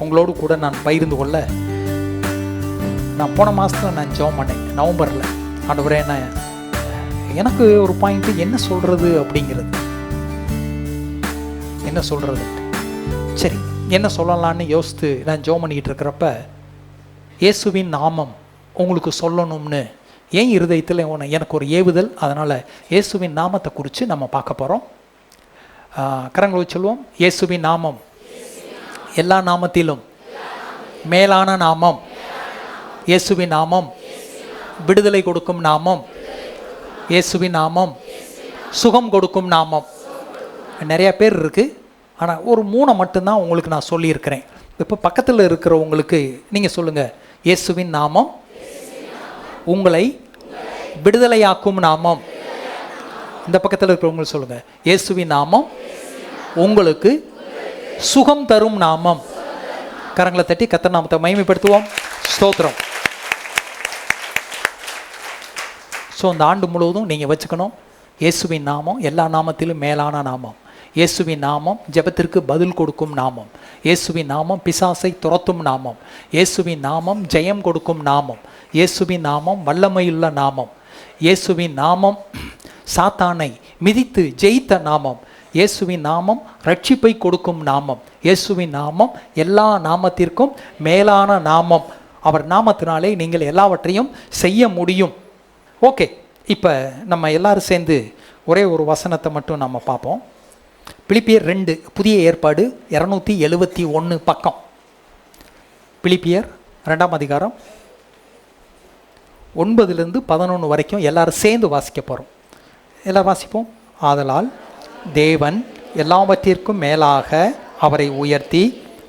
உங்களோடு கூட நான் பகிர்ந்து கொள்ள, நான் போன மாதத்தில் நான் ஜெபம் பண்ணேன், நவம்பரில். ஆண்டவரே, எனக்கு ஒரு பாயிண்ட்டு என்ன சொல்கிறது அப்படிங்கிறது, என்ன சொல்கிறது, சரி என்ன சொல்லலான்னு யோசித்து நான் ஜெபம் பண்ணிக்கிட்டு இருக்கிறப்ப, இயேசுவின் நாமம் உங்களுக்கு சொல்லணும்னு ஏன் இருதயத்தில் எனக்கு ஒரு ஏவுதல். அதனால் இயேசுவின் நாமத்தை குறித்து நம்ம பார்க்க போகிறோம். கரங்களை சொல்லுவோம். இயேசுவின் நாமம் எல்லா நாமத்திலும் மேலான நாமம். இயேசுவின் நாமம் விடுதலை கொடுக்கும் நாமம். இயேசுவின் நாமம் சுகம் கொடுக்கும் நாமம். நிறையா பேர் இருக்குது, ஆனால் ஒரு 3 மட்டும்தான் உங்களுக்கு நான் சொல்லியிருக்கிறேன். இப்போ பக்கத்தில் இருக்கிறவங்களுக்கு நீங்கள் சொல்லுங்கள், இயேசுவின் நாமம் உங்களை விடுதலையாக்கும் நாமம். இந்த பக்கத்தில் இருக்கிறவங்களுக்கு சொல்லுங்கள், இயேசுவின் நாமம் உங்களுக்கு சுகம் தரும் நாமம். கரங்களை தட்டி கர்த்தர் நாமத்தை மகிமைப்படுத்துவோம். ஸ்தோத்திரம். ஸோ இந்த ஆண்டு முழுவதும் நீங்கள் வச்சுக்கணும், இயேசுவின் நாமம் எல்லா நாமத்திலும் மேலான நாமம். இயேசுவின் நாமம் ஜெபத்திற்கு பதில் கொடுக்கும் நாமம். இயேசுவின் நாமம் பிசாசை துரத்தும் நாமம். இயேசுவின் நாமம் ஜெயம் கொடுக்கும் நாமம். இயேசுவின் நாமம் வல்லமையுள்ள நாமம். இயேசுவின் நாமம் சாத்தானை மிதித்து ஜெயித்த நாமம். இயேசுவின் நாமம் ரட்சிப்பை கொடுக்கும் நாமம். இயேசுவின் நாமம் எல்லா நாமத்திற்கும் மேலான நாமம். அவர் நாமத்தினாலே நீங்கள் எல்லாவற்றையும் செய்ய முடியும். ஓகே, இப்போ நம்ம எல்லாரும் சேர்ந்து ஒரே ஒரு வசனத்தை மட்டும் நம்ம பார்ப்போம். பிலிப்பியர் 2 புதிய ஏற்பாடு 271 பக்கம். பிலிப்பியர் 2ஆம் அதிகாரம் 9-11 வரைக்கும் எல்லாரும் சேர்ந்து வாசிக்க போகிறோம். எல்லோரும் வாசிப்போம். ஆதலால் தேவன் எல்லாவற்றிற்கும் மேலாக அவரை உயர்த்தி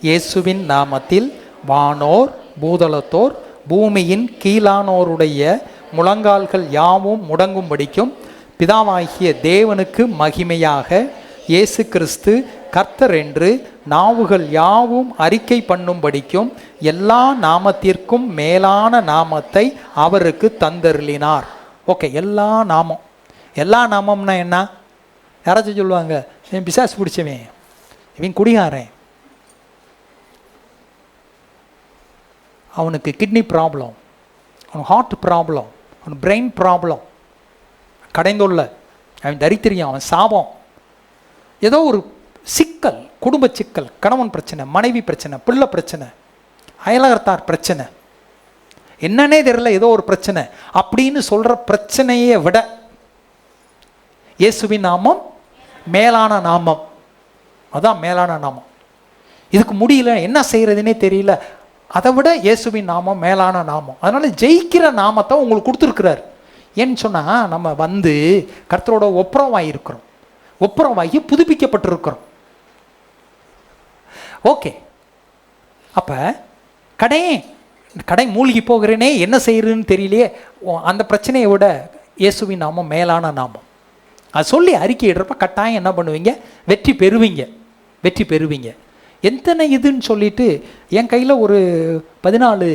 இயேசுவின் நாமத்தில் வானோர் பூதலத்தோர் பூமியின் கீழானோருடைய முழங்கால்கள் யாவும் முடங்கும்படிக்கும் பிதாவாகிய தேவனுக்கு மகிமையாக இயேசு கிறிஸ்து கர்த்தர் என்று நாவுகள் யாவும் அறிக்கை பண்ணும்படிக்கும் எல்லா நாமத்திற்கும் மேலான நாமத்தை அவருக்கு தந்தருளினார். ஓகே, எல்லா நாமம். எல்லா நாமம்னா என்ன? யாராச்சும் சொல்லுவாங்க, இவன் பிசாசு பிடிச்சவன், இவன் குடிகாரன், அவனுக்கு கிட்னி ப்ராப்ளம், அவனுக்கு ஹார்ட் ப்ராப்ளம், அவனுக்கு பிரெயின் ப்ராப்ளம், கடைந்தொல்ல, அவன் தரித்திரியம், அவன் சாபம், ஏதோ ஒரு சிக்கல், குடும்ப சிக்கல், கணவன் பிரச்சனை, மனைவி பிரச்சனை, பிள்ளை பிரச்சனை, அயலகத்தார் பிரச்சனை, என்னன்னே தெரியல, ஏதோ ஒரு பிரச்சனை அப்படின்னு சொல்கிற பிரச்சனையை விட இயேசுவின் நாமம் மேலான நாமம். அதான் மேலான நாமம். இதுக்கு முடியல, என்ன செய்கிறதுனே தெரியல, அதை விட இயேசுவின் நாமம் மேலான நாமம். அதனால் ஜெயிக்கிற நாமத்தை உங்களுக்கு கொடுத்துருக்கிறார். ஏன்னு சொன்னால், நம்ம வந்து கர்த்தரோட ஒப்புரவாயிருக்கிறோம், ஒப்புரவாகி புதுப்பிக்கப்பட்டிருக்கிறோம். ஓகே, அப்போ கடை மூழ்கி போகிறேனே, என்ன செய்யறதுன்னு தெரியலையே, அந்த பிரச்சனையை விட இயேசுவின் நாமம் மேலான நாமம். அது சொல்லி அறிக்கையிடுறப்ப கட்டாயம் என்ன பண்ணுவீங்க? வெற்றி பெறுவீங்க, வெற்றி பெறுவீங்க. எத்தனை இதுன்னு சொல்லிட்டு என் கையில் ஒரு 14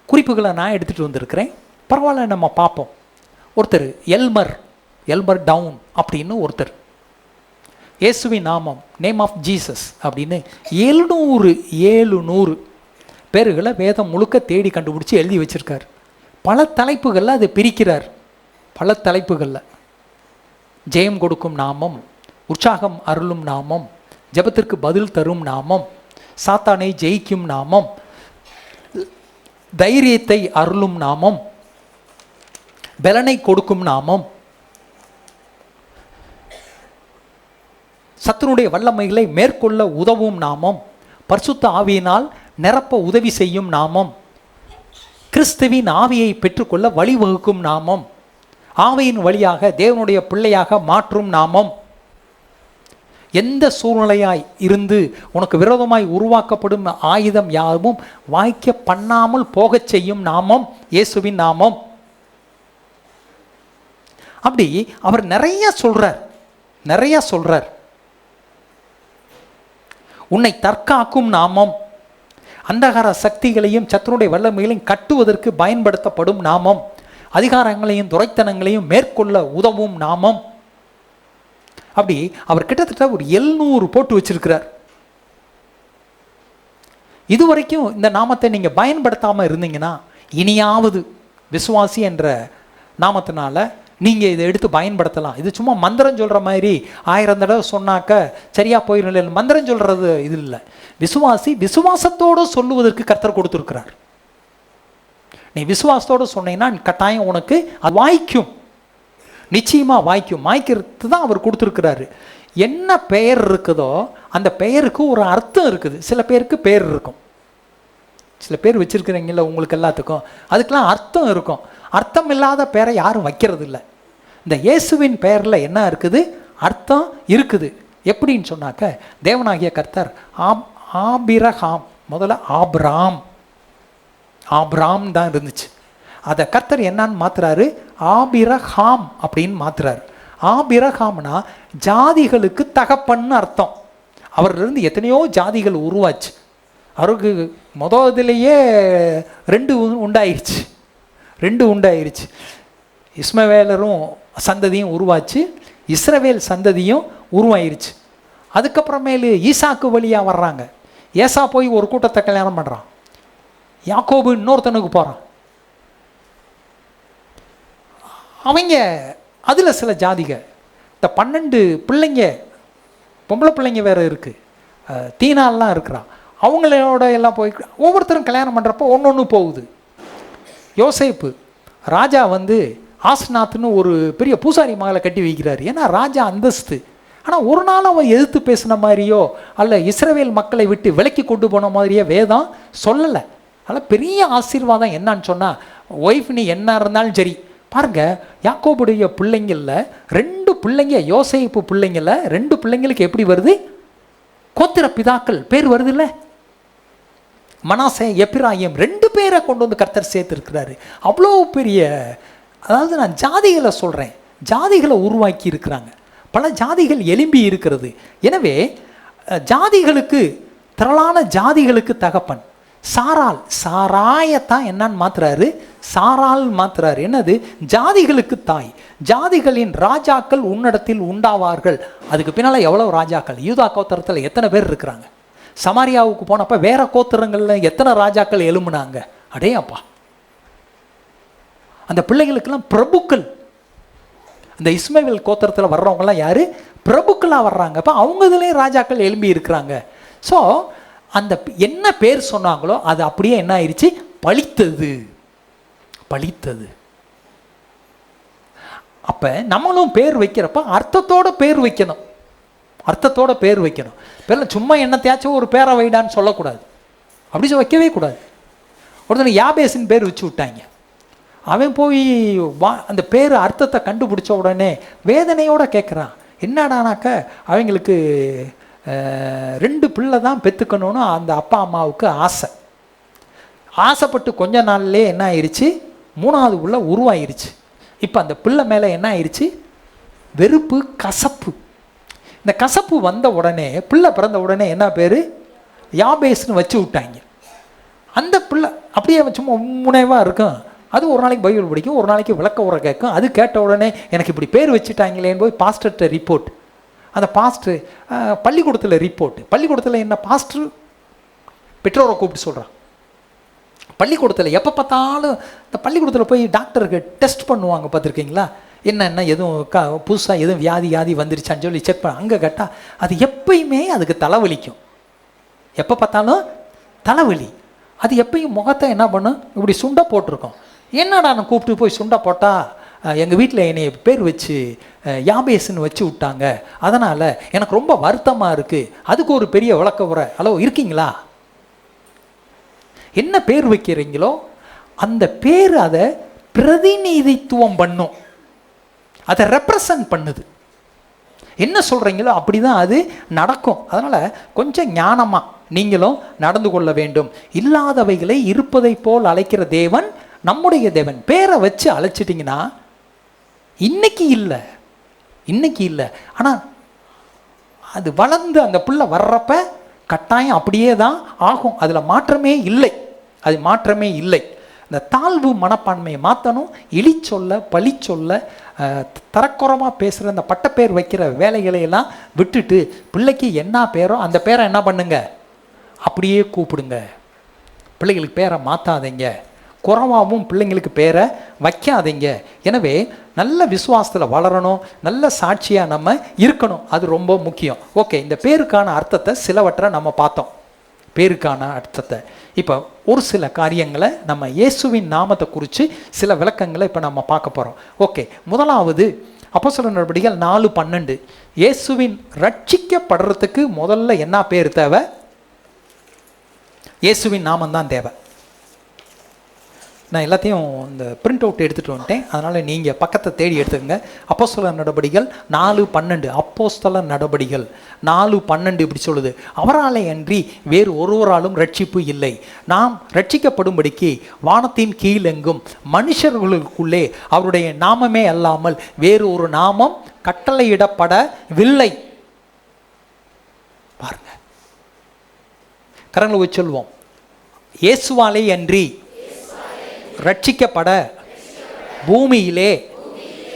குறிப்புகளை நான் எடுத்துகிட்டு வந்திருக்கிறேன். பரவாயில்ல, நம்ம பார்ப்போம். ஒருத்தர் எல்மர் டவுன் அப்படின்னு ஒருத்தர், இயேசுவின் நாமம் நேம் ஆஃப் ஜீசஸ் அப்படின்னு 700 பேர்களை வேதம் முழுக்க தேடி கண்டுபிடிச்சி எழுதி வச்சிருக்கார். பல தலைப்புகளில் அதை பிரிக்கிறார். பல தலைப்புகளில் ஜெயம் கொடுக்கும் நாமம், உற்சாகம் அருளும் நாமம், ஜெபத்திற்கு பதில் தரும் நாமம், சாத்தானை ஜெயிக்கும் நாமம், தைரியத்தை அருளும் நாமம், பலனை கொடுக்கும் நாமம், சத்துருடைய வல்லமைகளை மேற்கொள்ள உதவும் நாமம், பரிசுத்த ஆவியினால் நிரப்ப உதவி செய்யும் நாமம், கிறிஸ்துவின் ஆவியை பெற்றுக்கொள்ள வழிவகுக்கும் நாமம், ஆவியின் வழியாக தேவனுடைய பிள்ளையாக மாற்றும் நாமம், எந்த சூழ்நிலையாய் இருந்து உனக்கு விரோதமாய் உருவாக்கப்படும் ஆயுதம் யாவும் வாய்க்க பண்ணாமல் போகச் செய்யும் நாமம் இயேசுவின் நாமம். அப்படி அவர் நிறைய சொல்றார். உன்னை தற்காக்கும் நாமம், அந்தகார சக்திகளையும் சத்துருடைய வல்லமைகளையும் கட்டுவதற்கு பயன்படுத்தப்படும் நாமம், அதிகாரங்களையும் துரைத்தனங்களையும் மேற்கொள்ள உதவும் நாமம். அப்படி அவர் கிட்டத்தட்ட ஒரு 700 போட்டு வச்சிருக்கிறார். இதுவரைக்கும் இந்த நாமத்தை நீங்கள் பயன்படுத்தாமல் இருந்தீங்கன்னா இனியாவது விசுவாசி என்ற நாமத்தினால நீங்கள் இதை எடுத்து பயன்படுத்தலாம். இது சும்மா மந்திரம் சொல்கிற மாதிரி 1000 தடவை சொன்னாக்க சரியாக போயிடும். இல்லை, மந்திரம் சொல்கிறது இது இல்லை. விசுவாசி விசுவாசத்தோடு சொல்லுவதற்கு கர்த்தர் கொடுத்துருக்கிறார். நீ விசுவாசத்தோடு சொன்னீங்கன்னா கட்டாயம் உனக்கு அது வாய்க்கும், நிச்சயமாக வாய்க்கும். வாய்க்கிறது தான் அவர் கொடுத்துருக்கிறாரு. என்ன பெயர் இருக்குதோ அந்த பெயருக்கு ஒரு அர்த்தம் இருக்குது. சில பேருக்கு பேர் இருக்கும், சில பேர் வச்சுருக்கிறீங்கள உங்களுக்கு எல்லாத்துக்கும், அதுக்கெல்லாம் அர்த்தம் இருக்கும். அர்த்தம் இல்லாத பேரை யாரும் வைக்கிறது இல்லை. இந்த இயேசுவின் பெயரில் என்ன இருக்குது? அர்த்தம் இருக்குது. எப்படின்னு சொன்னாக்க, தேவனாகிய கர்த்தர் ஆபிரகாம், முதல்ல ஆபிராம் தான் இருந்துச்சு. அதை கர்த்தர் என்னான்னு மாத்துறாரு? ஆபிரகாம் அப்படின்னு மாத்துறாரு. ஆபிரகாம்னா ஜாதிகளுக்கு தகப்பன்னு அர்த்தம். அவர்லேருந்து எத்தனையோ ஜாதிகள் உருவாச்சு. அவருக்கு முதலிலேயே 2 உண்டாயிருச்சு. இஸ்மவேலரும் சந்ததியும் உருவாச்சு, இஸ்ரவேல் சந்ததியும் உருவாயிருச்சு. அதுக்கப்புறமேலு ஈசாக்கு வழியாக வர்றாங்க. ஏசா போய் ஒரு கூட்டத்தை கல்யாணம் பண்ணுறான், யாக்கோபு இன்னொருத்தனுக்கு போகிறான். அவங்க அதில் சில ஜாதிக, இந்த 12 பிள்ளைங்க, பொம்பளை பிள்ளைங்க வேறு இருக்குது, தீனாலாம் இருக்கிறான். அவங்களோட எல்லாம் போய் ஒவ்வொருத்தரும் கல்யாணம் பண்ணுறப்போ ஒன்று போகுது. யோசேப்பு ராஜா ஆஸ்நாத்னு ஒரு பெரிய பூசாரி மகளை கட்டி வைக்கிறார். ஏன்னா ராஜா அந்தஸ்து. ஆனால் ஒரு நாள் அவன் எதிர்த்து பேசின மாதிரியோ அல்ல இஸ்ரவேல் மக்களை விட்டு விலக்கி கொண்டு போன மாதிரியே வேதம் சொல்லலை. அதனால் பெரிய ஆசீர்வாதம் என்னன்னு சொன்னால், ஒய்ஃப் நீ என்ன இருந்தாலும் சரி. பாருங்கள், யாக்கோபுடைய பிள்ளைங்களில் 2 பிள்ளைங்க, யோசேப்பு பிள்ளைங்கள 2 பிள்ளைங்களுக்கு எப்படி வருது? கோத்திர பிதாக்கள் பேர் வருது இல்லை? மனாசே, எப்பிராயிம் 2 பேரை கொண்டு வந்து கர்த்தர் சேர்த்துருக்கிறாரு. அவ்வளோ பெரிய, அதாவது நான் ஜாதிகளை சொல்கிறேன், ஜாதிகளை உருவாக்கி இருக்கிறாங்க. பல ஜாதிகள் எழும்பி இருக்கிறது. எனவே ஜாதிகளுக்கு, திரளான ஜாதிகளுக்கு தகப்பன் சாராயத்தான் என்னன்னு மாத்துறாரு? சாரால் மாத்துறாரு. என்னது? ஜாதிகளுக்கு தாய். ஜாதிகளின் ராஜாக்கள் உன்னிடத்தில் உண்டாவார்கள். அதுக்கு பின்னால் எவ்வளோ ராஜாக்கள்? யூதா கோத்திரத்தில் எத்தனை பேர் இருக்கிறாங்க? சமாரியாவுக்கு போனப்போ வேற கோத்திரங்களில் எத்தனை ராஜாக்கள் எழும்புனாங்க? அடே அப்பா, அந்த பிள்ளைகளுக்கெல்லாம் பிரபுக்கள். இந்த இஸ்மவேல் கோத்திரத்தில் வர்றவங்கலாம் யார்? பிரபுக்களாக வர்றாங்க. அப்போ அவங்க இதுலேயும் ராஜாக்கள் எழும்பி இருக்கிறாங்க. ஸோ அந்த என்ன பேர் சொன்னாங்களோ அது அப்படியே என்ன ஆயிடுச்சு? பழித்தது. அப்போ நம்மளும் பேர் வைக்கிறப்ப அர்த்தத்தோட பேர் வைக்கணும். பேர் சும்மா என்னத்தையாச்சும் ஒரு பேரை வைடான்னு சொல்லக்கூடாது. அப்படி வைக்கவே கூடாது. ஒருத்தனை யாபேசின் பேர் வச்சு விட்டாங்க. அவன் போய் அந்த பேர் அர்த்தத்தை கண்டுபிடிச்ச உடனே வேதனையோடு கேட்குறான். என்னடானாக்க அவங்களுக்கு 2 பிள்ளை தான் பெற்றுக்கணும்னு அந்த அப்பா அம்மாவுக்கு ஆசைப்பட்டு கொஞ்ச நாள்லே என்ன ஆயிடுச்சு? 3வது உள்ள உருவாயிருச்சு. இப்போ அந்த பிள்ளை மேலே என்ன ஆயிடுச்சு? வெறுப்பு, கசப்பு. இந்த கசப்பு வந்த உடனே, பிள்ளை பிறந்த உடனே என்ன பேர்? யாபேஸ்னு வச்சு விட்டாங்க. அந்த பிள்ளை அப்படியே சும்மா முனைவாக இருக்கும். அது ஒரு நாளைக்கு பைபிள் படிக்கும், ஒரு நாளைக்கு விளக்க உரை கேட்கும். அது கேட்ட உடனே எனக்கு இப்படி பேர் வச்சுட்டாங்களேன்னு போய் பாஸ்டர்கிட்ட ரிப்போர்ட். அந்த பாஸ்டர் பள்ளிக்கூடத்தில் ரிப்போர்ட். பள்ளிக்கூடத்தில் என்ன பாஸ்டர் பெற்றோரை கூப்பிட்டு சொல்கிறான். பள்ளிக்கூடத்தில் எப்போ பார்த்தாலும் இந்த பள்ளிக்கூடத்தில் போய் டாக்டருக்கு டெஸ்ட் பண்ணுவாங்க, பார்த்துருக்கீங்களா? என்ன எதுவும் புதுசாக எதுவும் வியாதி வந்துருச்சான்னு சொல்லி செக் பண்ண. அங்கே கேட்டால் அது எப்பயுமே அதுக்கு தலைவலிக்கும். எப்போ பார்த்தாலும் தலைவலி. அது எப்பயும் முகத்தை என்ன பண்ணும்? இப்படி சுண்டை போட்டிருக்கோம். என்னடா நான் கூப்பிட்டு போய் சுண்டை போட்டால் எங்கள் வீட்டில் என்னை பேர் வச்சு யாபேஸ்ன்னு வச்சு விட்டாங்க, அதனால் எனக்கு ரொம்ப வருத்தமாக இருக்குது, அதுக்கு ஒரு பெரிய விளக்க உரை. ஹலோ, இருக்கீங்களா? என்ன பேர் வைக்கிறீங்களோ அந்த பேர் அதை பிரதிநிதித்துவம் பண்ணும், அதை ரெப்ரசன்ட் பண்ணுது. என்ன சொல்கிறீங்களோ அப்படி தான் அது நடக்கும். அதனால் கொஞ்சம் ஞானமாக நீங்களும் நடந்து கொள்ள வேண்டும். இல்லாதவைகளை இருப்பதை போல் அழைக்கிற தேவன் நம்முடைய தேவன். பேரை வச்சு அழைச்சிட்டிங்கன்னா இன்னைக்கு இல்லை, ஆனால் அது வளர்ந்து அந்த பிள்ளை வர்றப்ப கட்டாயம் அப்படியே தான் ஆகும். அதில் மாற்றமே இல்லை. இந்த தாழ்வு மனப்பான்மையை மாற்றணும். பழி சொல்ல தரக்குறமாக பேசுகிற அந்த பட்டப்பேர் வைக்கிற வேலைகளையெல்லாம் விட்டுட்டு பிள்ளைக்கு என்ன பேரோ அந்த பேரை என்ன பண்ணுங்க? அப்படியே கூப்பிடுங்க. பிள்ளைகளுக்கு பேரை மாற்றாதீங்க, குறைவாகவும் பிள்ளைங்களுக்கு பேரை வைக்காதீங்க. எனவே நல்ல விசுவாசத்தில் வளரணும், நல்ல சாட்சியாக நம்ம இருக்கணும், அது ரொம்ப முக்கியம். ஓகே, இந்த பேருக்கான அர்த்தத்தை சிலவற்றை நம்ம பார்த்தோம். பேருக்கான அர்த்தத்தை இப்போ ஒரு சில காரியங்களை நம்ம இயேசுவின் நாமத்தை குறித்து சில விளக்கங்களை இப்போ நம்ம பார்க்க போகிறோம். ஓகே, முதலாவது அப்போஸ்தலர் நடவடிக்கைகள் 4:12. இயேசுவின் ரட்சிக்கப்படுறதுக்கு முதல்ல என்ன பேர் தேவை? இயேசுவின் நாமந்தான் தேவை. நான் எல்லாத்தையும் இந்த பிரிண்ட் அவுட் எடுத்துகிட்டு வந்துட்டேன், அதனால் நீங்கள் பக்கத்தை தேடி எடுத்துக்கங்க. அப்போஸ்தலர் நடவடிக்கைகள் 4:12. அப்போஸ்தலர் நடவடிக்கைகள் 4:12 இப்படி சொல்லுது, அவராலே அன்றி வேறு ஒருவராலும் ரட்சிப்பு இல்லை. நாம் ரட்சிக்கப்படும்படிக்கு வானத்தின் கீழெங்கும் மனுஷர்களுக்குள்ளே அவருடைய நாமமே அல்லாமல் வேறு ஒரு நாமம் கட்டளையிடப்படவில்லை. பாருங்க, கரங்களை வச்சு சொல்வோம், இயேசுவாலே அன்றி ரட்சிக்கப்பட பூமியிலே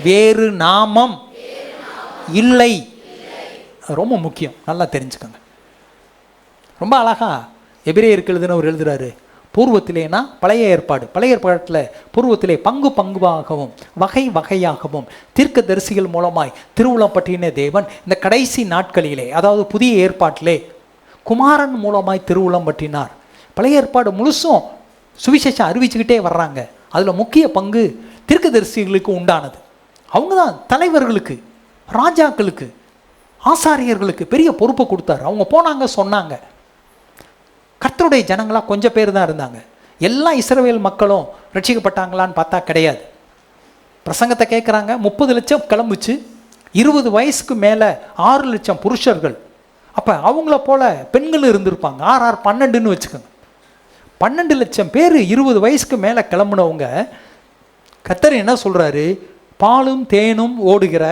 வேறு நாமம் இல்லை. ரொம்ப முக்கியம், நல்லா தெரிஞ்சுக்கோங்க. ரொம்ப அழகா எபிரேயருக்கு எழுதினவர் எழுதுறாரு, பூர்வத்திலேனா பழைய ஏற்பாடு, பழைய ஏற்பாட்டில் பூர்வத்திலே பங்கு பங்குவாகவும் வகை வகையாகவும் தீர்க்க தரிசிகள் மூலமாய் திருவுளம் பற்றின தேவன் இந்த கடைசி நாட்களிலே, அதாவது புதிய ஏற்பாட்டிலே குமாரன் மூலமாய் திருவுளம் பற்றினார். பழைய ஏற்பாடு முழுசும் சுவிசேஷம் அறிவிச்சுக்கிட்டே வர்றாங்க. அதில் முக்கிய பங்கு தீர்க்கதரிசிகளுக்கு உண்டானது. அவங்க தான் தலைவர்களுக்கு, ராஜாக்களுக்கு, ஆசாரியர்களுக்கு பெரிய பொறுப்பை கொடுத்தாரு. அவங்க போனாங்க, சொன்னாங்க. கர்த்தருடைய ஜனங்களாக கொஞ்சம் பேர் தான் இருந்தாங்க. எல்லா இஸ்ரவேல் மக்களும் ரட்சிக்கப்பட்டாங்களான்னு பார்த்தா கிடையாது. பிரசங்கத்தை கேட்குறாங்க, 30 லட்சம் கிளம்புச்சு. 20 வயசுக்கு மேலே 6 லட்சம் புருஷர்கள். அப்போ அவங்கள போல பெண்களும் இருந்திருப்பாங்க. 6 6 12ன்னு வச்சுக்கோங்க. 12 லட்சம் பேர் 20 வயசுக்கு மேலே கிளம்புனவங்க. கர்த்தர் என்ன சொல்கிறாரு? பாலும் தேனும் ஓடுகிற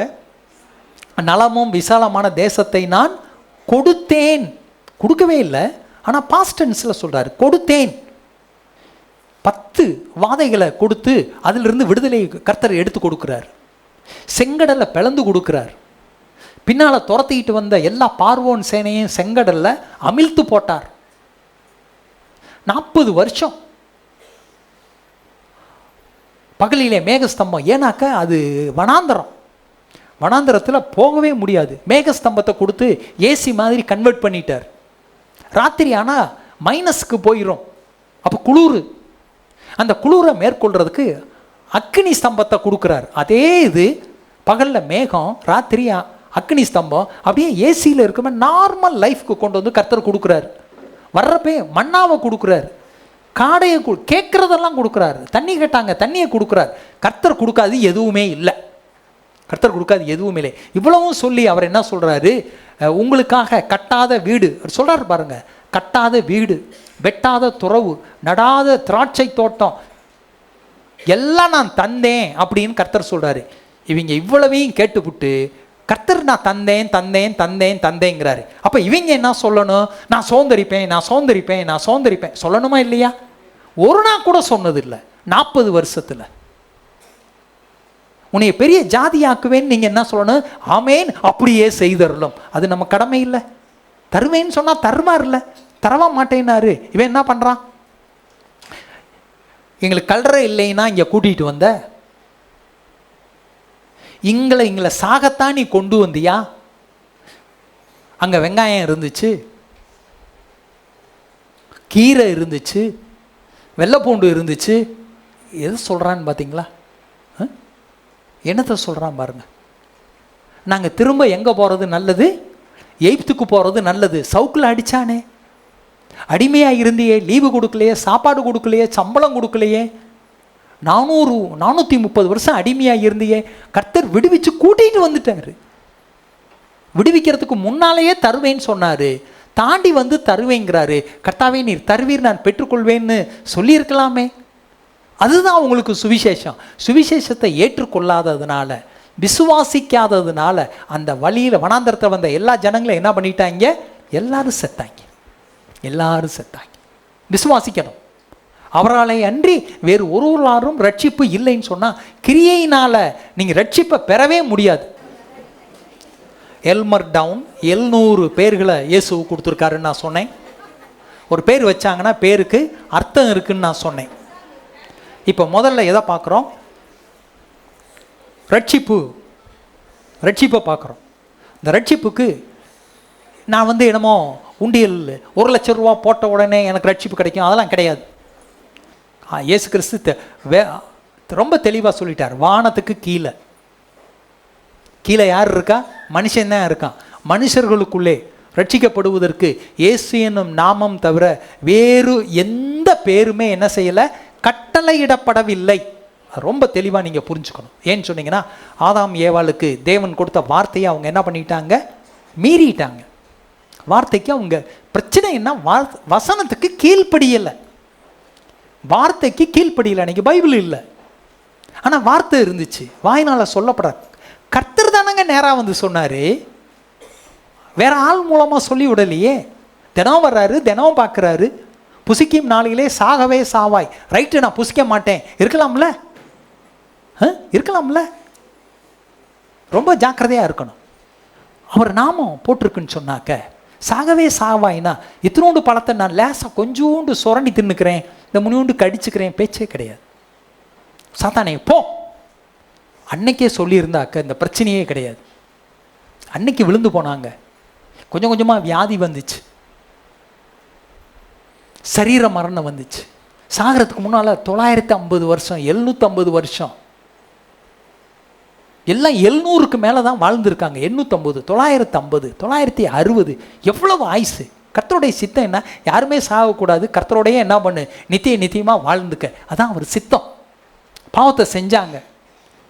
நலமும் விசாலமான தேசத்தை நான் கொடுத்தேன். கொடுக்கவே இல்லை, ஆனால் பாஸ்ட் டென்ஸில் சொல்கிறாரு, கொடுத்தேன். 10 வாதைகளை கொடுத்து அதிலிருந்து விடுதலை கர்த்தர் எடுத்து கொடுக்குறார். செங்கடலை பிளந்து கொடுக்குறார். பின்னால் துரத்திக்கிட்டு வந்த எல்லா பார்வோன் சேனையும் செங்கடலில் அமிழ்த்து போட்டார். 40 வருஷம் பகலிலே மேகஸ்தம்பம். ஏன்னாக்க அது வனாந்தரம், வனாந்தரத்தில் போகவே முடியாது. மேகஸ்தம்பத்தை கொடுத்து ஏசி மாதிரி கன்வெர்ட் பண்ணிட்டார். ராத்திரி ஆனால் மைனஸ்க்கு போயிடும், அப்போ குளிர். அந்த குளிரை மேற்கொள்றதுக்கு அக்னி ஸ்தம்பத்தை கொடுக்குறார். அதே இது பகலில் மேகம், ராத்திரி அக்னி ஸ்தம்பம். அப்படியே ஏசியில் இருக்குமே நார்மல் லைஃப்க்கு கொண்டு வந்து கர்த்தர் கொடுக்குறாரு. வர்றப்பே மண்ணாவை கொடுக்குறாரு, காடையை கேட்குறதெல்லாம் கொடுக்குறாரு. தண்ணி கேட்டாங்க, தண்ணியை கொடுக்குறாரு. கர்த்தர் கொடுக்காது எதுவுமே இல்லை, கர்த்தர் கொடுக்காது எதுவுமே இல்லை. இவ்வளவும் சொல்லி அவர் என்ன சொல்கிறாரு? உங்களுக்காக கட்டாத வீடு சொல்கிறார் பாருங்க. கட்டாத வீடு, வெட்டாத துறவு, நடாத திராட்சை தோட்டம் எல்லாம் நான் தந்தேன் அப்படின்னு கர்த்தர் சொல்கிறாரு. இவங்க இவ்வளவையும் கேட்டுவிட்டு கர்த்தர் நான் தந்தேன் தந்தேன் தந்தேன் தந்தேங்கிறாரு. அப்போ இவங்க என்ன சொல்லணும்? நான் சோந்தரிப்பேன், நான் சோந்தரிப்பேன், நான் சோந்தரிப்பேன் சொல்லணுமா இல்லையா? ஒரு நாள் கூட சொன்னதில்லை 40 வருஷத்தில். உன்னைய பெரிய ஜாதியாக்குவேன்னு நீங்கள் என்ன சொல்லணும்? ஆமேன், அப்படியே செய்தரலும். அது நம்ம கடமை இல்லை. தருவேன்னு சொன்னால் தருமாறு இல்லை, தரவா மாட்டேன்னாரு. இவன் என்ன பண்ணுறான்? எங்களுக்கு கல்ற இல்லைன்னா இங்கே கூட்டிகிட்டு வந்த, இங்களை சாகத்தான் நீ கொண்டு வந்தியா? அங்கே வெங்காயம் இருந்துச்சு, கீரை இருந்துச்சு, வெள்ளைப்பூண்டு இருந்துச்சு. எது சொல்கிறான்னு பார்த்தீங்களா? என்னத்தை சொல்கிறான் பாருங்க. நாங்கள் திரும்ப எங்கே போகிறது நல்லது? எய்ப்துக்கு போகிறது நல்லது. சவுக்கில் அடித்தானே, அடிமையாக இருந்தியே, லீவு கொடுக்கலையே, சாப்பாடு கொடுக்கலையே, சம்பளம் கொடுக்கலையே, 430 வருஷம் அடிமையாக இருந்தியே, கர்த்தர் விடுவிச்சு கூட்டிகிட்டு வந்துட்டார். விடுவிக்கிறதுக்கு முன்னாலேயே தருவேன்னு சொன்னார், தாண்டி வந்து தருவேங்கிறாரு. கர்த்தாவே நீர் தருவீர், நான் பெற்றுக்கொள்வேன்னு சொல்லியிருக்கலாமே. அதுதான் உங்களுக்கு சுவிசேஷம். சுவிசேஷத்தை ஏற்றுக்கொள்ளாததுனால, விசுவாசிக்காததுனால அந்த வழியில் வனாந்தரத்தை வந்த எல்லா ஜனங்களும் என்ன பண்ணிட்டாங்க? எல்லாரும் செத்தாங்க, எல்லாரும் செத்தாங்க. விசுவாசிக்கணும். அவராலே அன்றி வேறு ஒருவராலும் ரட்சிப்பு இல்லைன்னு சொன்னால் கிரியையினால் நீங்கள் ரட்சிப்பை பெறவே முடியாது. எல்மர் டவுன் 700 பேர்களை இயேசு கொடுத்துருக்காருன்னு நான் சொன்னேன். ஒரு பேர் வச்சாங்கன்னா பேருக்கு அர்த்தம் இருக்குன்னு நான் சொன்னேன். இப்போ முதல்ல எதை பார்க்குறோம்? ரட்சிப்பை பார்க்குறோம். இந்த ரட்சிப்புக்கு நான் என்னமோ உண்டியல் 1,00,000 ரூபா போட்ட உடனே எனக்கு ரட்சிப்பு கிடைக்கும், அதெல்லாம் கிடையாது. இயேசு கிறிஸ்து ரொம்ப தெளிவாக சொல்லிட்டார். வானத்துக்கு கீழே யார் இருக்கா? மனுஷன் தான் இருக்கான். மனுஷர்களுக்குள்ளே ரட்சிக்கப்படுவதற்கு இயேசு என்னும் நாமம் தவிர வேறு எந்த பேருமே என்ன செய்யலை? கட்டளையிடப்படவில்லை. ரொம்ப தெளிவாக நீங்கள் புரிஞ்சுக்கணும். ஏன்னு சொன்னீங்கன்னா, ஆதாம் ஏவாளுக்கு தேவன் கொடுத்த வார்த்தையை அவங்க என்ன பண்ணிட்டாங்க? மீறிட்டாங்க. வார்த்தைக்கு அவங்க பிரச்சனை என்ன? வசனத்துக்கு கீழ்ப்படியலை. வார்த்தைக்கு கீழ்ப்படியலை. அன்றைக்கி பைபிள் இல்லை, ஆனால் வார்த்தை இருந்துச்சு, வாயினால் சொல்லப்படாது. கர்த்தர் தானங்க நேராக சொன்னார், வேற ஆள் மூலமாக சொல்லி விடலையே. தினம் வர்றாரு, தினம் பார்க்குறாரு. புசிக்கும் நாளிலே சாகவே சாவாய். ரைட்டு, நான் புசிக்க மாட்டேன் இருக்கலாம்ல? இருக்கலாம்ல? ரொம்ப ஜாக்கிரதையாக இருக்கணும். அவர் நாமம் போட்டிருக்குன்னு சொன்னாக்க சாகவே சாவாய்னா இத்தினோண்டு பழத்தை நான் லேசாக கொஞ்சோண்டு சுரண்டி தின்னுக்கிறேன், இந்த முனியோண்டு கடிச்சுக்கிறேன், பேச்சே கிடையாது. சாத்தானே போ, அன்னைக்கே சொல்லியிருந்தாக்க இந்த பிரச்சனையே கிடையாது. அன்னைக்கு விழுந்து போனாங்க. கொஞ்சம் கொஞ்சமாக வியாதி வந்துச்சு, சரீர மரணம் வந்துச்சு. சாகிறதுக்கு முன்னால் 950 வருஷம் 750 வருஷம் எல்லாம் 700க்கு மேலே தான் வாழ்ந்துருக்காங்க. 850 950 960 எவ்வளவு ஆயுசு. கர்த்தருடைய சித்தம் என்ன? யாருமே சாகக்கூடாது, கர்த்தரோடையே என்ன பண்ணு, நித்தியமாக வாழ்ந்துக்க. அதான் அவர் சித்தம். பாவத்தை செஞ்சாங்க,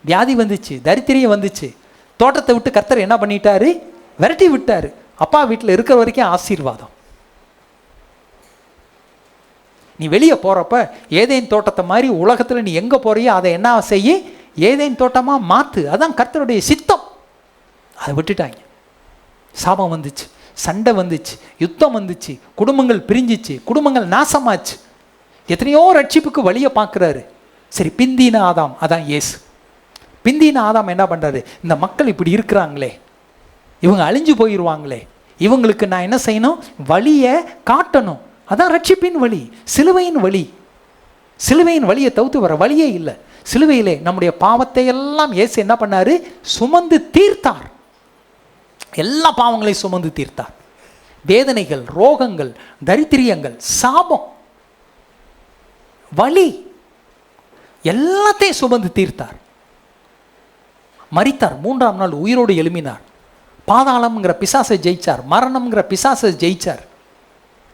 வியாதி வந்துச்சு, தரித்திரியம் வந்துச்சு. தோட்டத்தை விட்டு கர்த்தர் என்ன பண்ணிட்டாரு? விரட்டி விட்டார். அப்பா வீட்டில் இருக்கிற வரைக்கும் ஆசீர்வாதம். நீ வெளியே போகிறப்ப ஏதேன் தோட்டத்தை மாதிரி உலகத்தில் நீ எங்கே போறியோ அதை என்ன செய்ய? ஏதேன் தோட்டமாக மாற்று. அதான் கர்த்தருடைய சித்தம். அதை விட்டுட்டாங்க. சாபம் வந்துச்சு, சண்டை வந்துச்சு, யுத்தம் வந்துச்சு, குடும்பங்கள் பிரிஞ்சிச்சு, குடும்பங்கள் நாசமாச்சு. எத்தனையோ ரட்சிப்புக்கு வழியை பார்க்குறாரு. சரி, பிந்தின ஆதாம், அதான் இயேசு. பிந்தின ஆதாம் என்ன பண்ணுறாரு? இந்த மக்கள் இப்படி இருக்கிறாங்களே, இவங்க அழிஞ்சு போயிடுவாங்களே, இவங்களுக்கு நான் என்ன செய்யணும்? வழியை காட்டணும். அதான் ரட்சிப்பின் வழி, சிலுவையின் வழி. சிலுவையின் வழியை தவிர்த்து வர வழியே இல்லை. சிலுவையிலே நம்முடைய பாவத்தை எல்லாம் இயேசு என்ன பண்ணாரு? சுமந்து தீர்த்தார். எல்லா பாவங்களையும் சுமந்து தீர்த்தார். வேதனைகள், ரோகங்கள், தரித்திரியங்கள், சாபம், வலி எல்லாத்தையும் சுமந்து தீர்த்தார். மரித்தார், 3ஆம் நாள் உயிரோடு எழும்பினார். பாதாளம்ங்கிற பிசாசை ஜெயிச்சார், மரணம்ங்கிற பிசாசை ஜெயிச்சார்.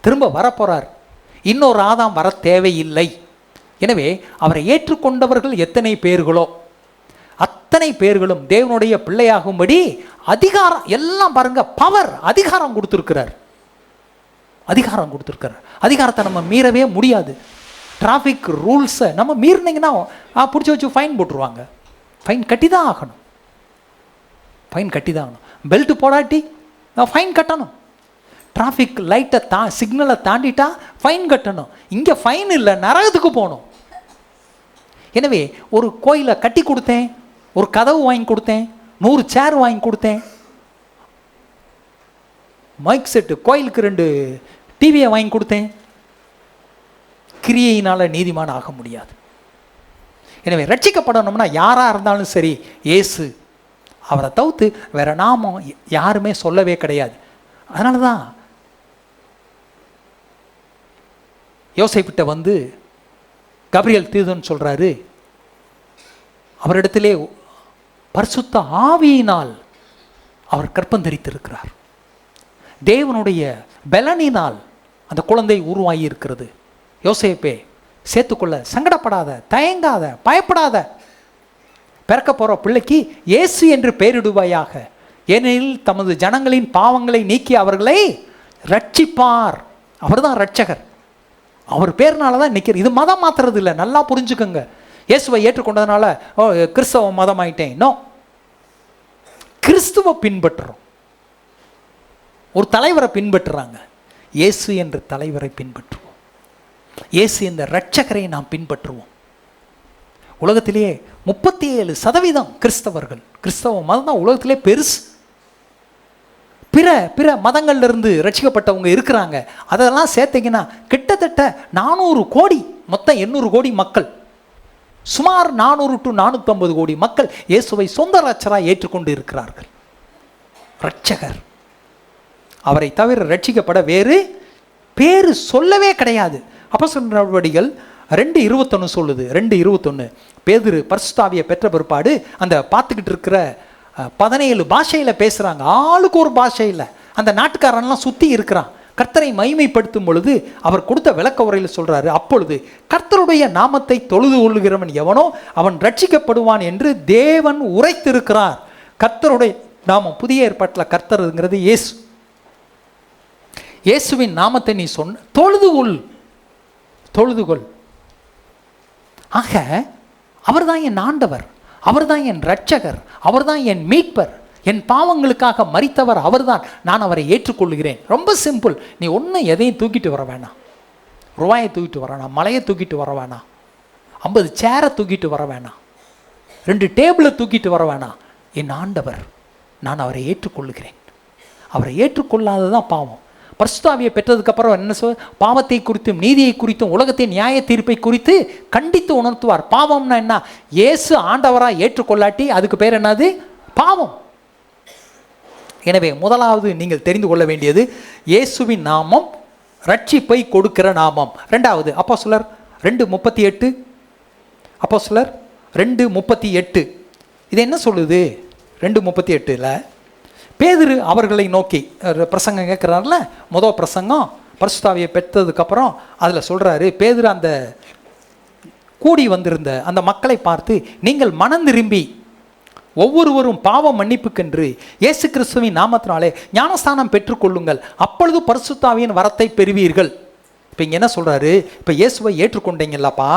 திரும்ப வரப்போறார். இன்னொரு ஆதாம் வர தேவையில்லை. எனவே அவரை ஏற்றுக்கொண்டவர்கள் எத்தனை பேர்களோ அத்தனை பேர்களும் தேவனுடைய பிள்ளையாகும்படி அதிகாரம் எல்லாம் பாருங்க, பவர், அதிகாரம் கொடுத்துருக்கிறார். அதிகாரம் கொடுத்துருக்கிறார். அதிகாரத்தை நம்ம மீறவே முடியாது. டிராஃபிக் ரூல்ஸை நம்ம மீறினீங்கன்னா பிடிச்சி வச்சு ஃபைன் போட்டுருவாங்க. ஃபைன் கட்டி தான் ஆகணும். ஃபைன் கட்டி தான் ஆகணும். பெல்ட் போடாட்டி ஃபைன் கட்டணும். டிராஃபிக் லைட்டை சிக்னலை தாண்டிட்டா ஃபைன் கட்டணும். இங்கே ஃபைன் இல்லை, நரகத்துக்கு போகணும். எனவே ஒரு கோயிலை கட்டி கொடுத்தேன், ஒரு கதவு வாங்கி கொடுத்தேன், 100 சேர் வாங்கி கொடுத்தேன், மைக் செட்டு, கோயிலுக்கு 2 டிவியை வாங்கி கொடுத்தேன், கிரியையினால் நீதிமான் ஆக முடியாது. எனவே ரட்சிக்கப்படணும்னா யாராக இருந்தாலும் சரி, இயேசு அவரை தவிர்த்து வேற நாமம் யாருமே சொல்லவே கிடையாது. அதனால தான் யோசேப்பிட்ட கபிரியேல் தூதன் சொல்றாரு, அவரிடத்திலே பரிசுத்த ஆவியினால் அவர் கற்பம் தரித்திருக்கிறார். தேவனுடைய பலனினால் அந்த குழந்தை உருவாகி இருக்கிறது. யோசேப்பே, சேர்த்துக்கொள்ள சங்கடப்படாத, தயங்காத, பயப்படாத. பிறக்க போற பிள்ளைக்கு இயேசு என்று பெயரிடுவாயாக, ஏனெனில் தமது ஜனங்களின் பாவங்களை நீக்கி அவர்களை ரட்சிப்பார். அவர் தான் ரட்சகர். அவர் பேர்னால தான் நிற்கிற. இது மதம் மாத்துறது இல்லை, நல்லா புரிஞ்சுக்கோங்க. இயேசுவை ஏற்றுக்கொண்டதுனால கிறிஸ்தவ மதம் ஆயிட்டேன். நோ, கிறிஸ்துவ பின்பற்றுறோம். ஒரு தலைவரை பின்பற்றுறாங்க, இயேசு என்ற தலைவரை பின்பற்றுவோம். இயேசு என்ற ரட்சகரை நாம் பின்பற்றுவோம். உலகத்திலேயே 37% கிறிஸ்தவர்கள். கிறிஸ்தவ மதம் தான் உலகத்திலே பெருசு. பிற பிற மதங்கள்லேருந்து ரட்சிக்கப்பட்டவங்க இருக்கிறாங்க. அதெல்லாம் சேர்த்திங்கன்னா கிட்டத்தட்ட 400 கோடி, மொத்தம் 800 கோடி மக்கள், சுமார் 400 to 450 கோடி மக்கள் இயேசுவை சொந்த ரட்சகராக ஏற்றுக்கொண்டு இருக்கிறார்கள். ரட்சகர், அவரை தவிர ரட்சிக்கப்பட வேறு பேரு சொல்லவே கிடையாது. அப்போஸ்தலர் நடவடிக்கைகள் 2:21 சொல்லுது. 2:21 பேதுரு பரிசுத்த பெற்ற பிற்பாடு அந்த பார்த்துக்கிட்டு இருக்கிற 17 பாஷையில் பேசுகிறாங்க. ஆளுக்கு ஒரு பாஷையில். அந்த நாட்டுக்காரன்லாம் சுற்றி இருக்கிறான். கர்த்தரை மகிமைப்படுத்தும் பொழுது அவர் கொடுத்த விளக்க உரையில் சொல்கிறாரு, அப்பொழுது கர்த்தருடைய நாமத்தை தொழுது கொள்ளுகிறவன் எவனோ அவன் ரட்சிக்கப்படுவான் என்று தேவன் உரைத்திருக்கிறார். கர்த்தருடைய நாமம், புதிய ஏற்பாட்டில் கர்த்தருங்கிறது இயேசு. இயேசுவின் நாமத்தை நீ சொன்ன தொழுதுகொள். ஆக அவர்தான் என் ஆண்டவர், அவர்தான் என் ரட்சகர், அவர்தான் என் மீட்பர், என் பாவங்களுக்காக மரித்தவர் அவர்தான். நான் அவரை ஏற்றுக்கொள்கிறேன். ரொம்ப சிம்பிள். நீ ஒன்றும் எதையும் தூக்கிட்டு வர வேணாம். ரூபாயை தூக்கிட்டு வர வேணாம், மலையை தூக்கிட்டு வர வேணாம், 50 சேரை தூக்கிட்டு வர வேணாம், 2 டேபிளை தூக்கிட்டு வர வேணாம். என் ஆண்டவர், நான் அவரை ஏற்றுக்கொள்ளுகிறேன். அவரை ஏற்றுக்கொள்ளாததான் பாவம். பரிசுத்த பெற்றதுக்கப்புறம் என்ன பாவத்தை குறித்தும் நீதியை குறித்தும் உலகத்தின் நியாய தீர்ப்பை குறித்து கண்டித்து உணர்த்துவார். பாவம்னா என்ன? இயேசு ஆண்டவராக ஏற்றுக்கொள்ளாட்டி அதுக்கு பேர் என்னது? பாவம். எனவே முதலாவது நீங்கள் தெரிந்து கொள்ள வேண்டியது இயேசுவின் நாமம் ரட்சிப்பை கொடுக்கிற நாமம். ரெண்டாவது அப்போஸ்தலர் 2:38, அப்போஸ்தலர் 2:38 இது என்ன சொல்லுது? 2:38 பேதுரு அவர்களை நோக்கி பிரசங்கம் கேட்குறாருல, முதல் பிரசங்கம் பரிசுத்த பெற்றதுக்கப்புறம் அதில் சொல்கிறாரு, பேதுரு அந்த கூடி வந்திருந்த அந்த மக்களை பார்த்து, நீங்கள் மனம் திரும்பி ஒவ்வொருவரும் பாவ மன்னிப்புக்கென்று இயேசு கிறிஸ்துவின் நாமத்தினாலே ஞானஸ்தானம் பெற்றுக்கொள்ளுங்கள், அப்பொழுது பரிசுத்த ஆவியின் வரத்தை பெறுவீர்கள். இப்போ இங்கே என்ன சொல்கிறாரு? இப்போ இயேசுவை ஏற்றுக்கொண்டீங்கல்லப்பா,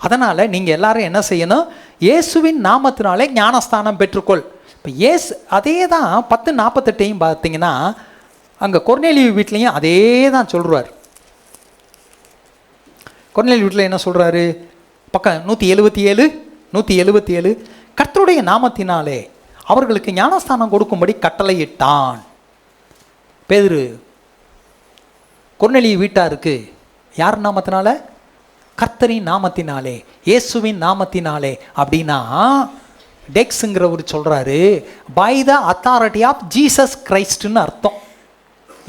அதனால் நீங்கள் எல்லாரும் என்ன செய்யணும்? இயேசுவின் நாமத்தினாலே ஞானஸ்தானம் பெற்றுக்கொள். இப்போ அதே தான் 10:48 பார்த்தீங்கன்னா அங்கே கொர்நேலியு வீட்லேயும் அதே தான் சொல்கிறார். கொர்நேலியு வீட்டில் என்ன சொல்கிறாரு? பக்கம் 177 கர்த்தருடைய நாமத்தினாலே அவர்களுக்கு ஞானஸ்தானம் கொடுக்கும்படி கட்டளையிட்டான். பேதுரு கொர்நேலியு வீட்டாருக்கு யார் நாமத்தினால? கர்த்தரின் நாமத்தினாலே, இயேசுவின் நாமத்தினாலே. அப்படின்னா டெக்ஸுங்கிறவர் சொல்கிறாரு, by the authority of Jesus கிரைஸ்ட்னு அர்த்தம்.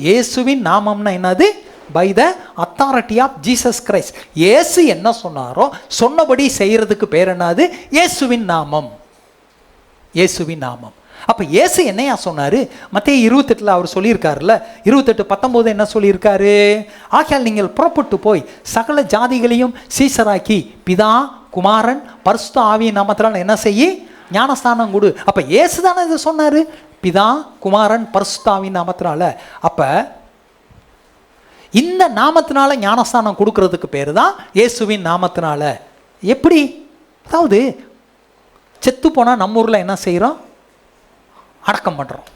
இயேசுவின் நாமம்னா என்னது? By the authority of Jesus Christ. இயேசு என்ன சொன்னாரோ சொன்னபடி செய்கிறதுக்கு பேர் என்னது? இயேசுவின் நாமம். இயேசுவின் நாமம். அப்போ இயேசு என்னையா சொன்னார்? மத்தேயு 28 அவர் சொல்லியிருக்காருல்ல, 28:19 என்ன சொல்லியிருக்காரு? ஆகையால் நீங்கள் புறப்பட்டு போய் சகல ஜாதிகளையும் சீசராக்கி பிதா குமாரன் பரிசுத்த ஆவியின் நாமத்தினால் என்ன செய்ய? ஞானஸ்தானம் கொடு. அப்போ இயேசு தானே இதை சொன்னார், பிதா குமாரன் பரிசுத்த ஆவியின் நாமத்தினால. அப்போ இந்த நாமத்தினால ஞானஸ்தானம் கொடுக்கறதுக்கு பேர் தான் இயேசுவின் நாமத்தினால. எப்படி? அதாவது செத்து போனால் நம்ம ஊரில் என்ன செய்கிறோம்? அடக்கம் பண்ணுறோம்.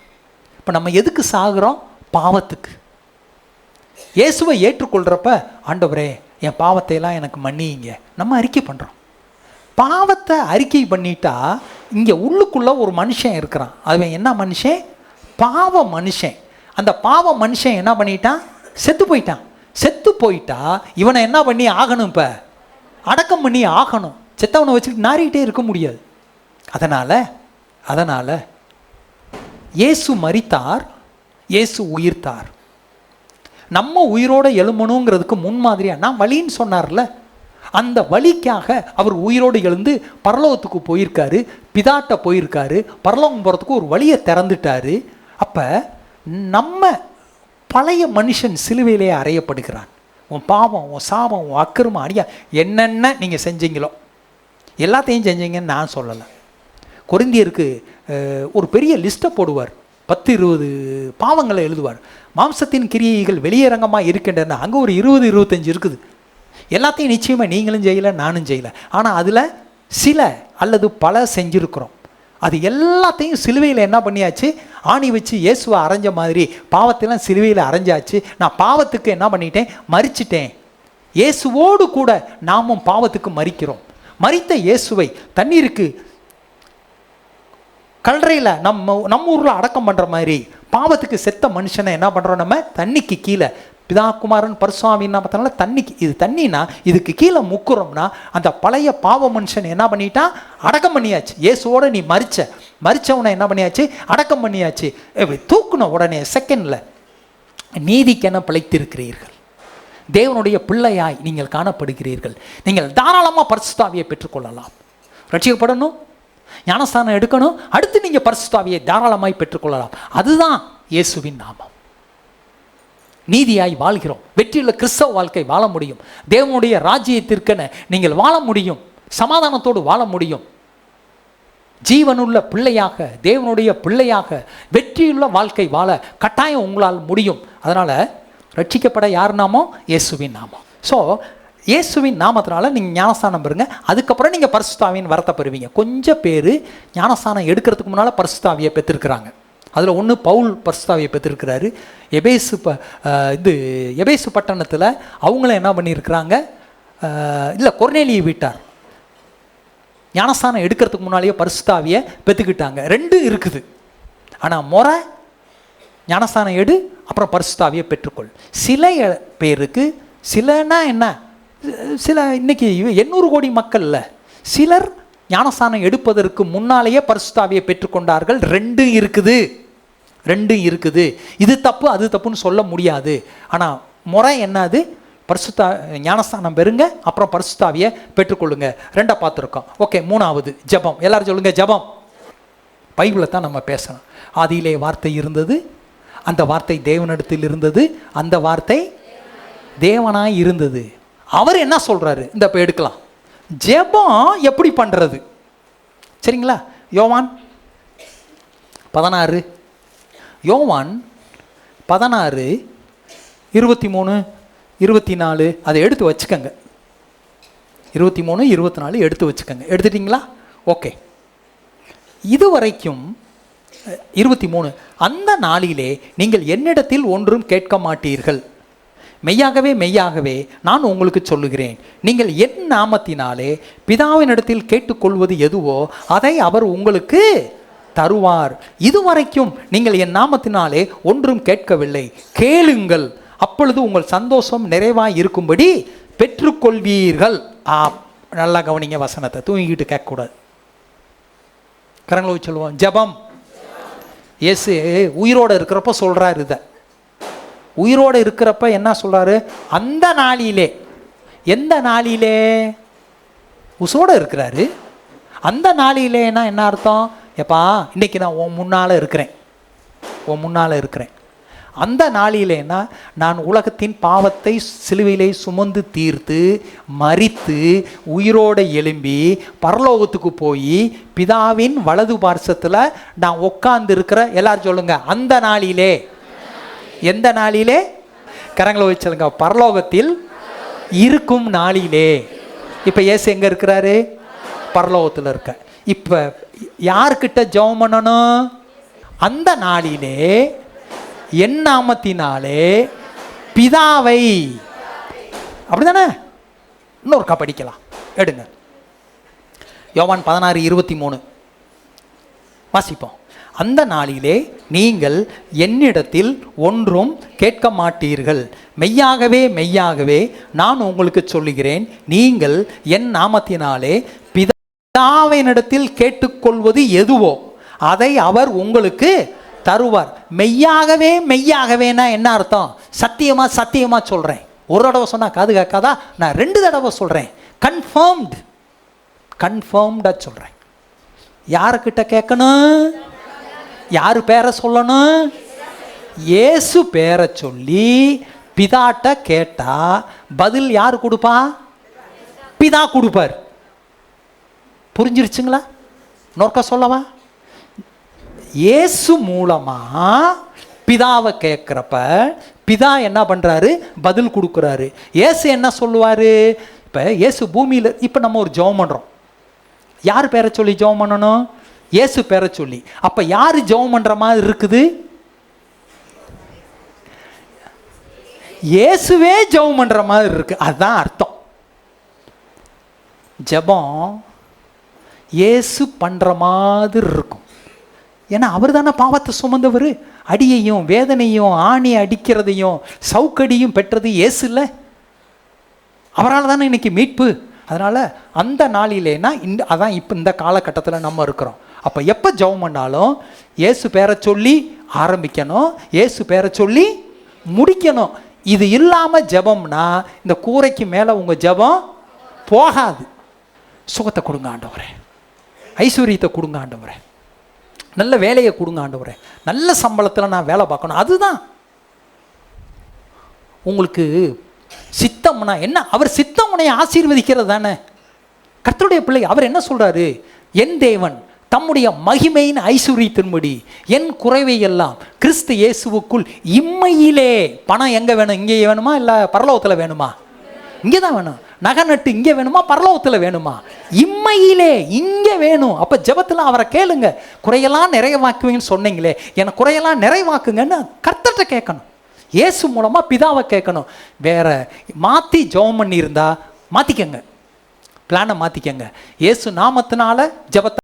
இப்போ நம்ம எதுக்கு சாகுறோம்? பாவத்துக்கு. இயேசுவை ஏற்றுக்கொள்கிறப்ப, ஆண்டவரே என் பாவத்தையெல்லாம் எனக்கு மன்னிங்க, நம்ம அறிக்கை பண்ணுறோம். பாவத்தை அறிக்கை பண்ணிட்டா இங்கே உள்ளுக்குள்ளே ஒரு மனுஷன் இருக்கிறான். அவன் என்ன மனுஷன்? பாவ மனுஷன். அந்த பாவ மனுஷன் என்ன பண்ணிட்டான்? செத்து போயிட்டான். செத்து போயிட்டா இவனை என்ன பண்ணி ஆகணும்? இப்போ அடக்கம் பண்ணி ஆகணும். செத்தவனை வச்சுக்கிட்டு நாரிக்கிட்டே இருக்க முடியாது. அதனால் இயேசு மரித்தார், இயேசு உயிர்த்தார். நம்ம உயிரோடு எழுமணுங்கிறதுக்கு முன்மாதிரியாக நான் வழின்னு சொன்னார்ல, அந்த வழிக்காக அவர் உயிரோடு எழுந்து பரலோகத்துக்கு போயிருக்காரு, பிதாட்ட போயிருக்காரு, பரலோகம் போகிறதுக்கு ஒரு வழியை திறந்துட்டாரு. அப்போ நம்ம பழைய மனுஷன் சிலுவையிலே அறையப்படுகிறான். உன் பாவம், உன் சாபம், உன் அக்கிரமம், அடியா என்னென்ன நீங்கள் செஞ்சீங்களோ எல்லாத்தையும் செஞ்சீங்கன்னு நான் சொல்லலை. கொரிந்தியருக்கு ஒரு பெரிய லிஸ்ட்டை போடுவார், 10-20 பாவங்களை எழுதுவார். மாம்சத்தின் கிரியைகள் வெளியரங்கமாக இருக்கின்றன, அங்கே ஒரு 20-25 இருக்குது. எல்லாத்தையும் நிச்சயமாக நீங்களும் செய்யலை, நானும் செய்யலை. ஆனால் அதில் சில அல்லது பல செஞ்சுருக்கிறோம். அது எல்லாத்தையும் சிலுவையில் என்ன பண்ணியாச்சு? ஆணி வச்சு இயேசுவை அரைஞ்ச மாதிரி பாவத்தெல்லாம் சிலுவையில் அரைஞ்சாச்சு. நான் பாவத்துக்கு என்ன பண்ணிட்டேன்? மரிச்சிட்டேன். இயேசுவோடு கூட நாமும் பாவத்துக்கு மரிக்கிறோம். மரித்த இயேசுவை தண்ணீருக்கு கல்லறையில் நம்ம ஊரில் அடக்கம் பண்ணுற மாதிரி பாவத்துக்கு செத்த மனுஷனை என்ன பண்ணுறோம், நம்ம தண்ணிக்கு கீழே பிதா குமாரன் பரிசுத்தாவியின் நாமத்தினால தண்ணிக்கு, இது தண்ணினா இதுக்கு கீழே முக்குறோம்னா அந்த பழைய பாவ மனுஷன் என்ன பண்ணிட்டான், அடக்கம் பண்ணியாச்சு. இயேசுவோட நீ மரிச்சவனை என்ன பண்ணியாச்சு, அடக்கம் பண்ணியாச்சு. தூக்குன உடனே செகண்டில் நீதிக்கென பிழைத்திருக்கிறீர்கள், தேவனுடைய பிள்ளையாய் நீங்கள் காணப்படுகிறீர்கள், நீங்கள் தாராளமாக பரிசுத்தாவியை பெற்றுக்கொள்ளலாம். ரட்சிக்கப்படணும், ஞானஸ்தானம் எடுக்கணும், அடுத்து நீங்கள் பரிசுத்தாவியை தாராளமாய் பெற்றுக்கொள்ளலாம். அதுதான் இயேசுவின் நாமம். நீதியாய் வாழ்கிறோம், வெற்றியுள்ள கிறிஸ்தவ வாழ்க்கை வாழ முடியும், தேவனுடைய ராஜ்யத்திற்கென நீங்கள் வாழ முடியும், சமாதானத்தோடு வாழ முடியும், ஜீவனுள்ள பிள்ளையாக, தேவனுடைய பிள்ளையாக வெற்றியுள்ள வாழ்க்கை வாழ கட்டாயம் உங்களால் முடியும். அதனால் ரட்சிக்கப்பட யார் நாமம், இயேசுவின் நாமம். ஸோ இயேசுவின் நாமத்தினால நீங்கள் ஞானஸ்தானம் பெறுங்க, அதுக்கப்புறம் நீங்கள் பரிசுத்தாவியின் வரத்தை பெறுவீங்க. கொஞ்சம் பேர் ஞானஸ்தானம் எடுக்கிறதுக்கு முன்னால் பரிசுத்தாவியை பெற்றிருக்கிறாங்க. அதில் ஒன்று பவுல் பரிசுத்தாவியை பெற்றிருக்கிறாரு. எபேசு பட்டணத்தில் அவங்கள என்ன பண்ணியிருக்கிறாங்க, இல்லை கொர்நேலியை வீட்டார் ஞானஸ்தானம் எடுக்கிறதுக்கு முன்னாலேயே பரிசுத்தாவியை பெற்றுக்கிட்டாங்க. ரெண்டும் இருக்குது. ஆனால் முறை ஞானஸ்தானம் எடு, அப்புறம் பரிசுத்தாவியை பெற்றுக்கொள். சில பேருக்கு, சிலனா என்ன, சில இன்னைக்கு 800 கோடி மக்களில் சிலர் ஞானஸ்தானம் எடுப்பதற்கு முன்னாலேயே பரிசுத்தாவியை பெற்றுக்கொண்டார்கள். ரெண்டும் இருக்குது. இது தப்பு அது தப்புன்னு சொல்ல முடியாது. ஆனால் முறை என்னது, ஞானஸ்தானம் பெறுங்க, அப்புறம் பரிசுத்தாவியை பெற்றுக்கொள்ளுங்க. ரெண்டா பார்த்துருக்கோம். ஓகே, மூணாவது ஜெபம். எல்லாரும் சொல்லுங்க, ஜெபம். பைபிளை தான் நம்ம பேசணும். ஆதியிலே வார்த்தை இருந்தது, அந்த வார்த்தை தேவனிடத்தில் இருந்தது, அந்த வார்த்தை தேவனாய் இருந்தது. அவர் என்ன சொல்றாரு, இந்த இப்போ எடுக்கலாம். ஜெபம் எப்படி பண்ணுறது சரிங்களா? யோவான் 16 23 24 அதை எடுத்து வச்சுக்கோங்க. 23 24 எடுத்து வச்சுக்கோங்க. எடுத்துட்டிங்களா? ஓகே. இதுவரைக்கும் 23, அந்த நாளிலே நீங்கள் என்னிடத்தில் ஒன்றும் கேட்க மாட்டீர்கள், மெய்யாகவே மெய்யாகவே நான் உங்களுக்கு சொல்லுகிறேன், நீங்கள் என் நாமத்தினாலே பிதாவினிடத்தில் கேட்டுக்கொள்வது எதுவோ அதை அவர் உங்களுக்கு தருவார். இதுவரைக்கும் நீங்கள் என் நாமத்தினாலே ஒன்றும் கேட்கவில்லை, கேளுங்கள், அப்பொழுது உங்கள் சந்தோஷம் நிறைவாய் இருக்கும்படி பெற்றுக்கொள்வீர்கள். நல்லா கவனிங்க வசனத்தை, தூங்கிக்கிட்டு கேட்கக்கூடாது. கரங்களை சொல்லுவோம். ஜெபம். இயேசு உயிரோடு இருக்கிறப்ப சொல்கிறார். இதை உயிரோடு இருக்கிறப்ப என்ன சொல்கிறாரு, அந்த நாளிலே, எந்த நாளிலே, உசோடு இருக்கிறாரு. அந்த நாளிலேனா என்ன அர்த்தம், எப்பா இன்னைக்கு நான் உன் முன்னால் இருக்கிறேன். அந்த நாளிலேனா நான் உலகத்தின் பாவத்தை சிலுவையிலே சுமந்து தீர்த்து மரித்து உயிரோடு எழும்பி பரலோகத்துக்கு போய் பிதாவின் வலது பார்சத்தில் நான் உட்கார்ந்து இருக்கிற. எல்லாரும் சொல்லுங்க, அந்த நாளிலே. எந்த நாளிலே? கரங்களை வச்சு சொல்லுங்க, பரலோகத்தில் இருக்கும் நாளிலே. இப்போ இயேசு எங்க இருக்கிறாரு? பரலோகத்தில் இருக்க. இப்போ யார்கிட்ட ஜெபம் பண்ணணும்? அந்த நாளிலே என் நாமத்தினாலே பிதாவை. அப்படிதானே? இன்னொருக்கா படிக்கலாம், எடுங்க. யோவான் 16:23 வாசிப்போம். அந்த நாளிலே நீங்கள் என்னிடத்தில் ஒன்றும் கேட்க மாட்டீர்கள், மெய்யாகவே மெய்யாகவே நான் உங்களுக்கு சொல்லுகிறேன், நீங்கள் என் நாமத்தினாலே பிதாவினிடத்தில் கேட்டுக்கொள்வது எதுவோ அதை அவர் உங்களுக்கு தருவார். மெய்யாகவே மெய்யாகவேனா என்ன அர்த்தம்? சத்தியமா சொல்கிறேன். ஒரு தடவை சொன்னால் காது கேட்காதா? நான் 2 தடவை சொல்கிறேன். கன்ஃபார்ம்டாக சொல்கிறேன். யாருக்கிட்ட கேட்கணும்? யார் பேரை சொல்லணும்? இயேசு பேரை சொல்லி பிதாட்ட கேட்டா பதில் யார் கொடுப்பா? பிதா கொடுப்பார். புரிஞ்சிருச்சுங்களா? நோக்க சொல்லவா? இயேசு மூலமா பிதாவை கேட்குறப்ப பிதா என்ன பண்ணுறாரு? பதில் கொடுக்குறாரு. இயேசு என்ன சொல்லுவார்? இப்போ இயேசு பூமியில், இப்போ நம்ம ஒரு ஜெபம் பண்ணுறோம். யார் பேரை சொல்லி ஜெபம் பண்ணணும்? இயேசு பேரை சொல்லி. அப்போ யார் ஜெபம் பண்ணுற மாதிரி இருக்குது? இயேசுவே ஜெபம் பண்ணுற மாதிரி இருக்கு. அதுதான் அர்த்தம். ஜெபம் இயேசு பண்ணுற மாதிரி இருக்கும். ஏன்னா அவர் தானே பாவத்தை சுமந்தவர். அடியையும் வேதனையும் ஆணி அடிக்கிறதையும் சவுக்கடியும் பெற்றது இயேசு இல்லை? அவரால் தானே இன்னைக்கு மீட்பு. அதனால் அந்த நாளிலேனா அதான் இப்போ இந்த காலகட்டத்தில் நம்ம இருக்கிறோம். அப்போ எப்போ ஜெபம் பண்ணாலும் இயேசு பேரை சொல்லி ஆரம்பிக்கணும், இயேசு பேரை சொல்லி முடிக்கணும். இது இல்லாமல் ஜெபம்னா இந்த கூரைக்கு மேலே உங்கள் ஜெபம் போகாது. சுகத்தை கொடுங்க ஆண்டவரே, ஐஸ்வர்யத்தை கொடுங்க ஆண்டவரே, நல்ல வேலையை கொடுங்க ஆண்டவரே, நல்ல சம்பளத்தில் நான் வேலை பார்க்கணும். அதுதான் உங்களுக்கு சித்தம்னா என்ன? அவர் சித்தம் உன்னை ஆசீர்வதிக்கிறது தானே. கர்த்தருடைய பிள்ளை அவர் என்ன சொல்றாரு? என் தேவன் தம்முடைய மகிமையின் ஐஸ்வர்யத்தின்படி என் குறைவை எல்லாம் கிறிஸ்து இயேசுவுக்குள் இம்மையிலே. பணம் எங்கே வேணும்? இங்கே வேணுமா இல்லை பரலோகத்தில் வேணுமா? இங்கே தான் வேணும். நகை நட்டு இங்கே வேணுமா பரலோகத்தில் வேணுமா? இம்மையிலே இங்கே வேணும். அப்போ ஜெபத்தில் அவரை கேளுங்க. குறையெல்லாம் நிறைவாக்குவீங்கன்னு சொன்னீங்களே, எனக்கு குறையெல்லாம் நிறைவாக்குங்கன்னு கர்த்தர்கிட்ட கேட்கணும். இயேசு மூலமாக பிதாவை கேட்கணும். வேற மாற்றி ஜெபம் பண்ணியிருந்தா மாற்றிக்கங்க, பிளானை மாற்றிக்கங்க. இயேசு நாமத்தினால ஜெபத்தை